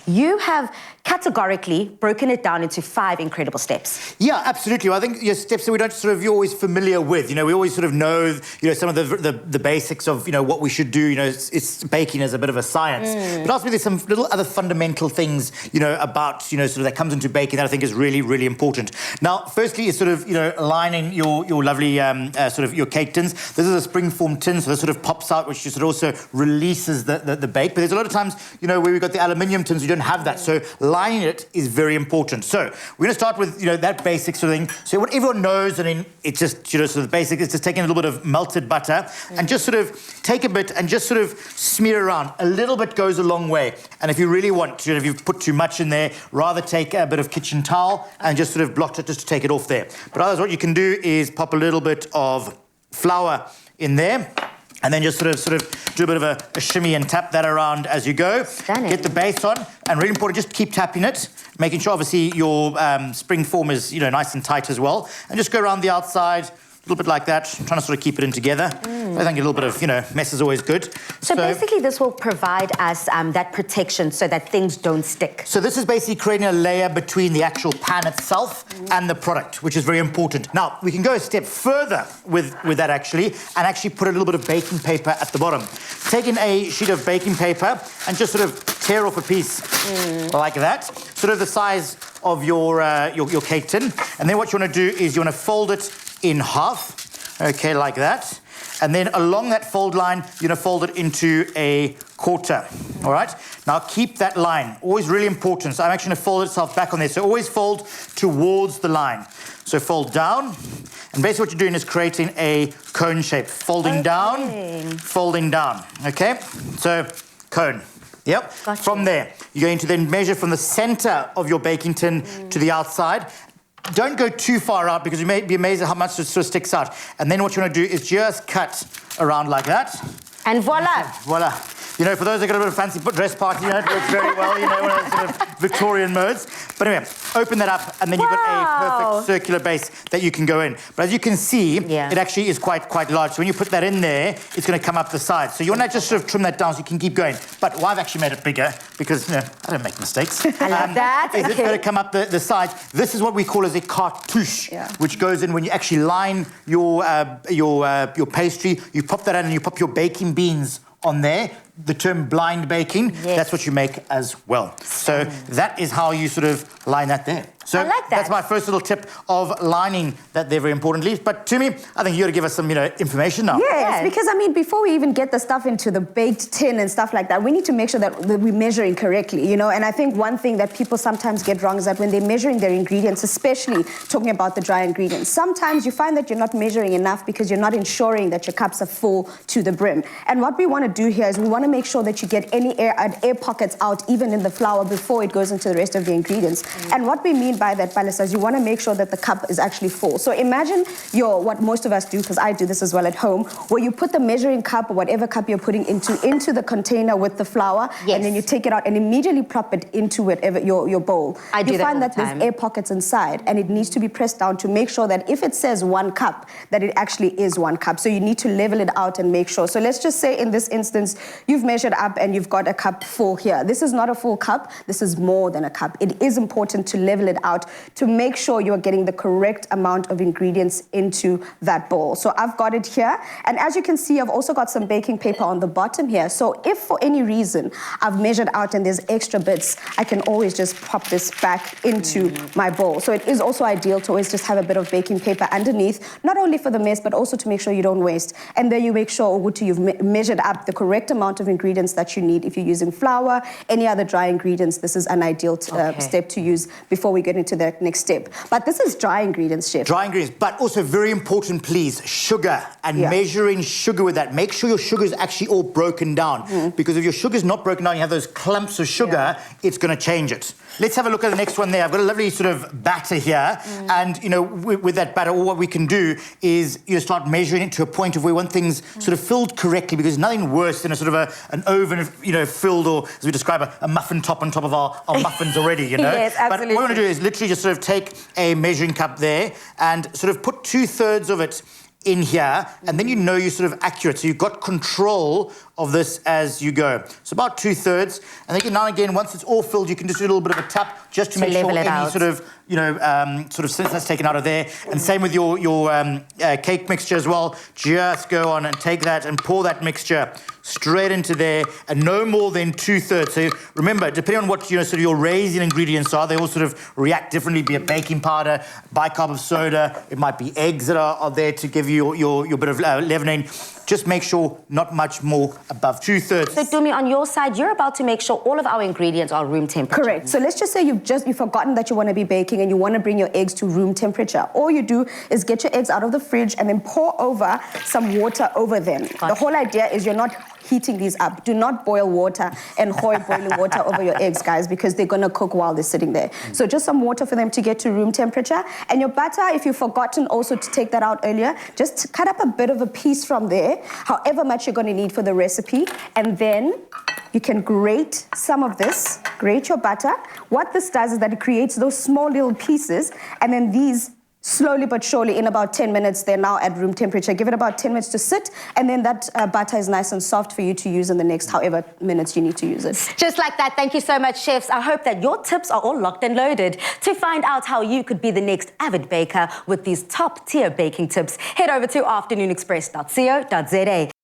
you have categorically broken it down into 5 incredible steps. Yeah, absolutely. Well, I think steps that we don't you're always familiar with. We always sort of know, some of the basics of, what we should do. It's baking as a bit of a science. But ultimately, there's some little other fundamental things, about, sort of that comes into baking that I think is really, really important. Now, firstly, is sort of, aligning your lovely sort of your cake tins. This is a spring-form tin, so this sort of pops out, which just also releases the bake. But there's a lot of times, where we've got the aluminium tins, we don't have that. So lining it is very important. So we're going to start with, that basic sort of thing. So what everyone knows, it's just, sort of the basic, is just taking a little bit of melted butter and just sort of take a bit and just sort of smear around. A little bit goes a long way. And if you really want to, if you've put too much in there, rather take a bit of kitchen towel and just sort of blot it just to take it off there. But otherwise, what you can do is pop a little bit of flour in there. And then just sort of do a bit of a shimmy and tap that around as you go. Stunning. Get the base on, and really important, just keep tapping it, making sure obviously your spring form is nice and tight as well. And just go around the outside, a little bit like that, trying to sort of keep it in together. I think a little bit of, mess is always good. So basically this will provide us that protection so that things don't stick. So this is basically creating a layer between the actual pan itself and the product, which is very important. Now, we can go a step further with that actually, and actually put a little bit of baking paper at the bottom. Taking a sheet of baking paper and just sort of tear off a piece like that, sort of the size of your cake tin. And then what you want to do is you want to fold it in half, okay, like that. And then along that fold line, you're going to fold it into a quarter, all right? Now, keep that line. Always really important. So I'm actually going to fold itself back on there. So always fold towards the line. So fold down. And basically what you're doing is creating a cone shape. Folding down, folding down, okay? So cone. Yep. Gotcha. From there, you're going to then measure from the center of your baking tin to the outside. Don't go too far out because you may be amazed at how much it sort of sticks out. And then what you want to do is just cut around like that. And voila. Voila. For those that got a bit of fancy dress party, it works very well, one of those sort of Victorian modes. But anyway, open that up, and then you've got a perfect circular base that you can go in. But as you can see, it actually is quite large. So when you put that in there, it's going to come up the side. So you want to just sort of trim that down so you can keep going. But I've actually made it bigger because, I don't make mistakes. I love that. It's going to come up the side. This is what we call as a cartouche, which goes in when you actually line your pastry. You pop that in and you pop your baking beans on there. The term blind baking, that's what you make as well. So that is how you sort of line that there. So I like that. That's my first little tip of lining that there very importantly. But to me, I think you got to give us some, information now. Yes, because before we even get the stuff into the baked tin and stuff like that, we need to make sure that we're measuring correctly, And I think one thing that people sometimes get wrong is that when they're measuring their ingredients, especially talking about the dry ingredients, sometimes you find that you're not measuring enough because you're not ensuring that your cups are full to the brim. And what we want to do here is we want to make sure that you get any air pockets out even in the flour before it goes into the rest of the ingredients. And what we mean by that, Balisa, is you want to make sure that the cup is actually full. So imagine what most of us do, because I do this as well at home, where you put the measuring cup or whatever cup you're putting into the container with the flour, and then you take it out and immediately plop it into whatever your bowl. I do you that find all that the there's time. air pockets inside, and it needs to be pressed down to make sure that if it says 1 cup, that it actually is 1 cup. So you need to level it out and make sure. So let's just say in this instance, you've measured up and you've got a cup full here. This is not a full cup. This is more than a cup. It is important to level it out to make sure you're getting the correct amount of ingredients into that bowl. So I've got it here. And as you can see, I've also got some baking paper on the bottom here. So if for any reason I've measured out and there's extra bits, I can always just pop this back into my bowl. So it is also ideal to always just have a bit of baking paper underneath, not only for the mess, but also to make sure you don't waste. And then you make sure, Uguti, you've measured up the correct amount of ingredients that you need. If you're using flour, any other dry ingredients, this is an ideal step to use before we get into the next step. But this is dry ingredients, Chef. Dry ingredients, but also very important, please, sugar and measuring sugar with that. Make sure your sugar is actually all broken down, because if your sugar is not broken down, you have those clumps of sugar, it's going to change it. Let's have a look at the next one there. I've got a lovely sort of batter here, and with that batter, all what we can do is start measuring it to a point of where we want things sort of filled correctly, because nothing worse than a sort of an oven, filled, or as we describe, a muffin top on top of our muffins already, Yes, absolutely. But what we want to do is literally just sort of take a measuring cup there and sort of put 2/3 of it in here, and then you know you're sort of accurate. So you've got control of this as you go. So about 2/3, and then now and again, once it's all filled, you can just do a little bit of a tap just to make sure any out. sort of, sort of sense that's taken out of there. And same with your cake mixture as well. Just go on and take that and pour that mixture straight into there, and no more than 2/3. So remember, depending on what sort of your raising ingredients are, they all sort of react differently. Be it baking powder, bicarb of soda, it might be eggs that are there to give you your bit of leavening. Just make sure not much more above 2/3. So Dumi, on your side, you're about to make sure all of our ingredients are room temperature. Correct. So let's just say you've forgotten that you want to be baking and you want to bring your eggs to room temperature. All you do is get your eggs out of the fridge and then pour over some water over them. The whole idea is you're not heating these up. Do not boil water and hoy boiling water over your eggs, guys, because they're going to cook while they're sitting there. So just some water for them to get to room temperature. And your butter, if you've forgotten also to take that out earlier, just cut up a bit of a piece from there, however much you're going to need for the recipe. And then you can grate some of this, grate your butter. What this does is that it creates those small little pieces, and then these slowly but surely, in about 10 minutes, they're now at room temperature. Give it about 10 minutes to sit, and then that butter is nice and soft for you to use in the next however minutes you need to use it. Just like that. Thank you so much, chefs. I hope that your tips are all locked and loaded. To find out how you could be the next avid baker with these top-tier baking tips, head over to afternoonexpress.co.za.